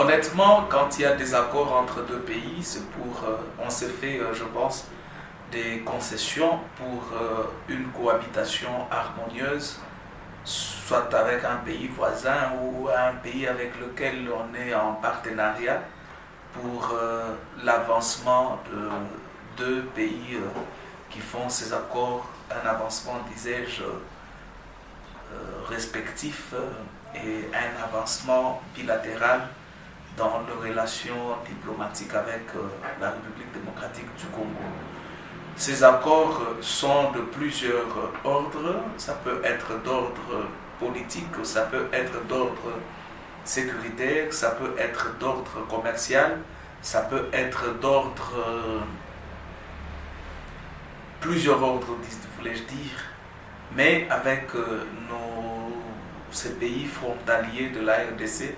Honnêtement, quand il y a des accords entre deux pays, c'est pour, on se fait, je pense, des concessions pour une cohabitation harmonieuse, soit avec un pays voisin ou un pays avec lequel on est en partenariat pour l'avancement de deux pays qui font ces accords, un avancement, disais-je, respectif et un avancement bilatéral dans nos relations diplomatiques avec la République démocratique du Congo. Ces accords sont de plusieurs ordres. Ça peut être d'ordre politique, ça peut être d'ordre sécuritaire, ça peut être d'ordre commercial, ça peut être d'ordre... plusieurs ordres, voulais-je dire, mais avec ces pays frontaliers de la RDC,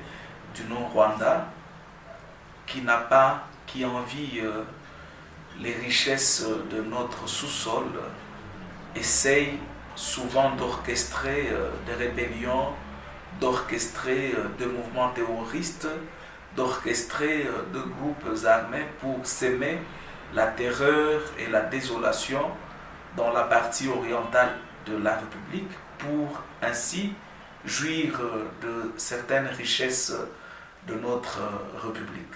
du nom Rwanda, qui envie les richesses de notre sous-sol, essaye souvent d'orchestrer des rébellions, d'orchestrer des mouvements terroristes, d'orchestrer de groupes armés pour s'aimer la terreur et la désolation dans la partie orientale de la République pour ainsi jouir de certaines richesses de notre République.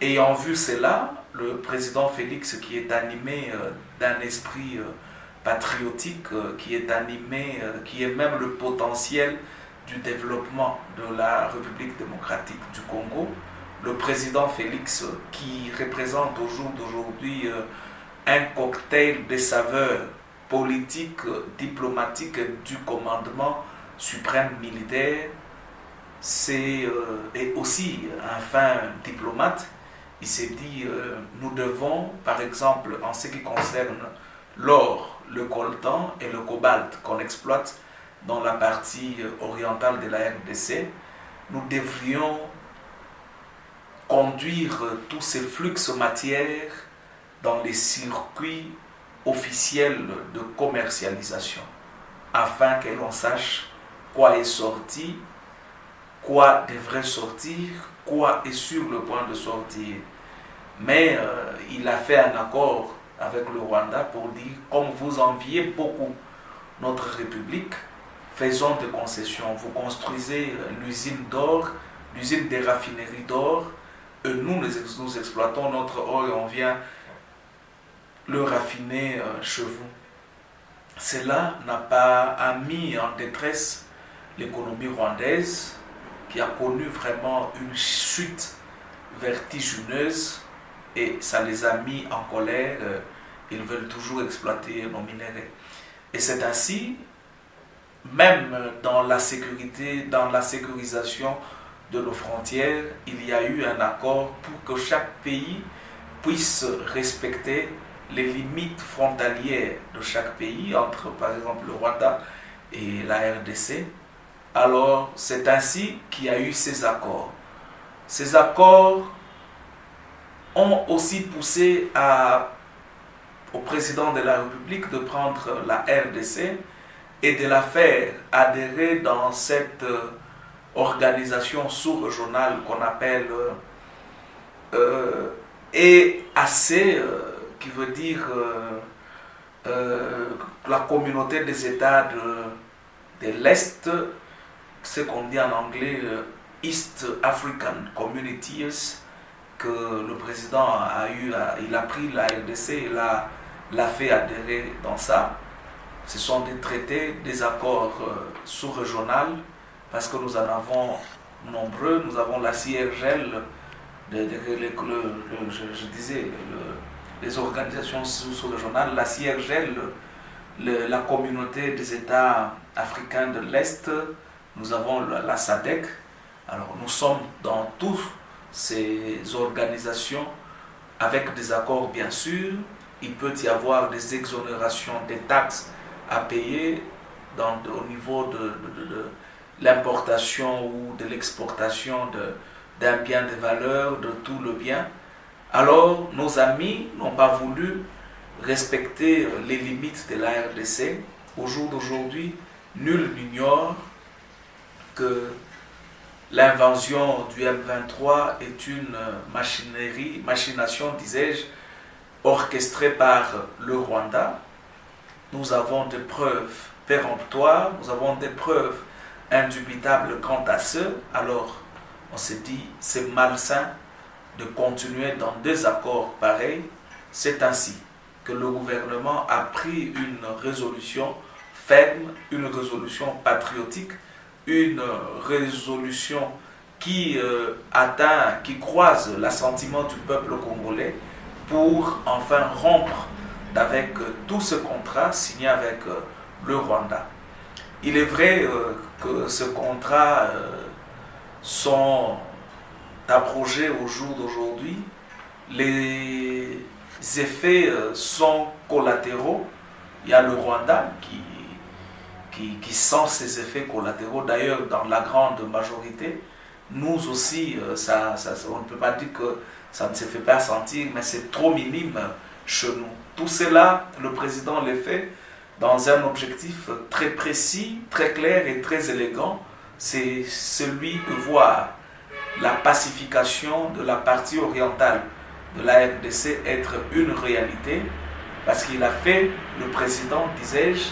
Ayant vu cela, le président Félix, qui est animé d'un esprit patriotique, qui est animé, qui est même le potentiel du développement de la République démocratique du Congo, le président Félix, qui représente au jour d'aujourd'hui un cocktail de saveurs politiques, diplomatiques du commandement suprême militaire, et aussi un fin diplomate, il s'est dit nous devons, par exemple, en ce qui concerne l'or, le coltan et le cobalt qu'on exploite dans la partie orientale de la RDC, nous devrions conduire tous ces flux matières dans les circuits officiels de commercialisation afin que l'on sache quoi est sorti, quoi devrait sortir, quoi est sur le point de sortir. Mais il a fait un accord avec le Rwanda pour dire, comme vous enviez beaucoup notre République, faisons des concessions. Vous construisez l'usine d'or, l'usine des raffineries d'or, et nous exploitons notre or et on vient le raffiner chez vous. Cela a mis en détresse l'économie rwandaise, qui a connu vraiment une chute vertigineuse, et ça les a mis en colère. Ils veulent toujours exploiter nos minéraux. Et c'est ainsi, même dans la sécurité, dans la sécurisation de nos frontières, il y a eu un accord pour que chaque pays puisse respecter les limites frontalières de chaque pays, entre par exemple le Rwanda et la RDC. Alors c'est ainsi qu'il y a eu ces accords. Ces accords ont aussi poussé au président de la République de prendre la RDC et de la faire adhérer dans cette organisation sous-régionale qu'on appelle EAC, qui veut dire la communauté des États de l'Est, ce qu'on dit en anglais East African Communities, que le président il a pris la RDC et l'a fait adhérer dans ça. Ce sont des traités, des accords sous-régionaux, parce que nous en avons nombreux. Nous avons la CIRGL, je disais, les organisations sous-régionales, la CIRGL, la communauté des États africains de l'Est, nous avons la SADC. Alors nous sommes dans toutes ces organisations avec des accords bien sûr. Il peut y avoir des exonérations des taxes à payer au niveau de l'importation ou de l'exportation d'un bien de valeur, de tout le bien. Alors nos amis n'ont pas voulu respecter les limites de la RDC. Au jour d'aujourd'hui, nul n'ignore que l'invasion du M23 est une machination, disais-je, orchestrée par le Rwanda. Nous avons des preuves péremptoires, nous avons des preuves indubitables quant à ce. Alors, on s'est dit, c'est malsain de continuer dans des accords pareils. C'est ainsi que le gouvernement a pris une résolution ferme, une résolution patriotique, une résolution qui qui croise l'assentiment du peuple congolais pour enfin rompre avec tout ce contrat signé avec le Rwanda. Il est vrai que ce contrat sont abrogés au jour d'aujourd'hui. Les effets sont collatéraux. Il y a le Rwanda qui sent ces effets collatéraux. D'ailleurs, dans la grande majorité, nous aussi, on ne peut pas dire que ça ne se fait pas sentir, mais c'est trop minime chez nous. Tout cela, le président le fait dans un objectif très précis, très clair et très élégant. C'est celui de voir la pacification de la partie orientale de la RDC être une réalité, parce qu'il a fait, le président, disais-je,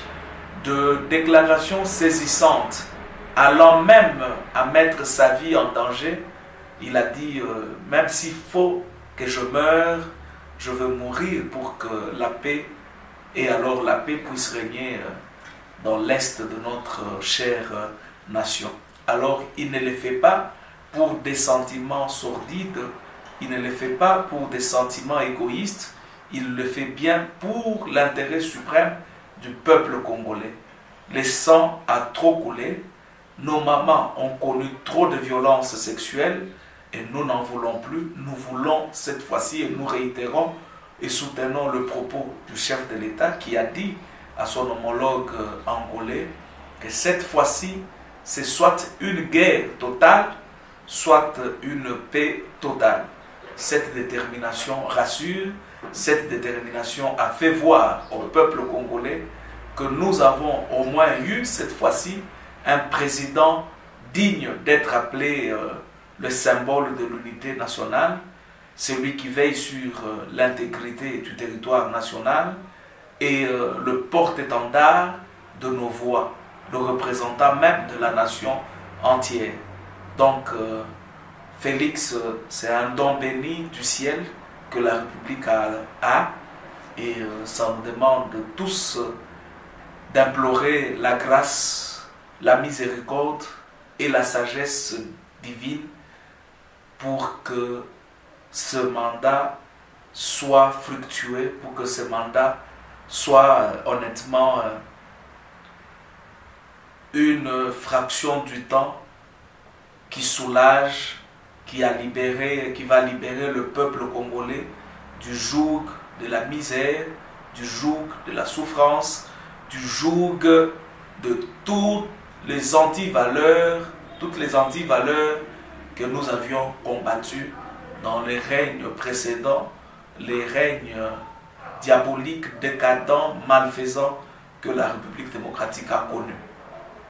de déclarations saisissantes, allant même à mettre sa vie en danger. Il a dit, même s'il faut que je meure, je veux mourir pour que la paix, et alors la paix puisse régner dans l'est de notre chère nation. Alors il ne le fait pas pour des sentiments sordides, il ne le fait pas pour des sentiments égoïstes, il le fait bien pour l'intérêt suprême du peuple congolais. Le sang a trop coulé, nos mamans ont connu trop de violences sexuelles et nous n'en voulons plus. Nous voulons cette fois-ci, et nous réitérons et soutenons le propos du chef de l'État qui a dit à son homologue angolais que cette fois-ci, c'est soit une guerre totale, soit une paix totale. Cette détermination rassure, cette détermination a fait voir au peuple congolais que nous avons au moins eu cette fois-ci un président digne d'être appelé le symbole de l'unité nationale, celui qui veille sur l'intégrité du territoire national et le porte-étendard de nos voix, le représentant même de la nation entière. Donc, Félix, c'est un don béni du ciel que la République a et ça nous demande tous d'implorer la grâce, la miséricorde et la sagesse divine pour que ce mandat soit fructueux, pour que ce mandat soit honnêtement une fraction du temps qui soulage, qui va libérer le peuple congolais du joug de la misère, du joug de la souffrance, du joug de toutes les antivaleurs que nous avions combattues dans les règnes précédents, les règnes diaboliques, décadents, malfaisants que la République démocratique a connus.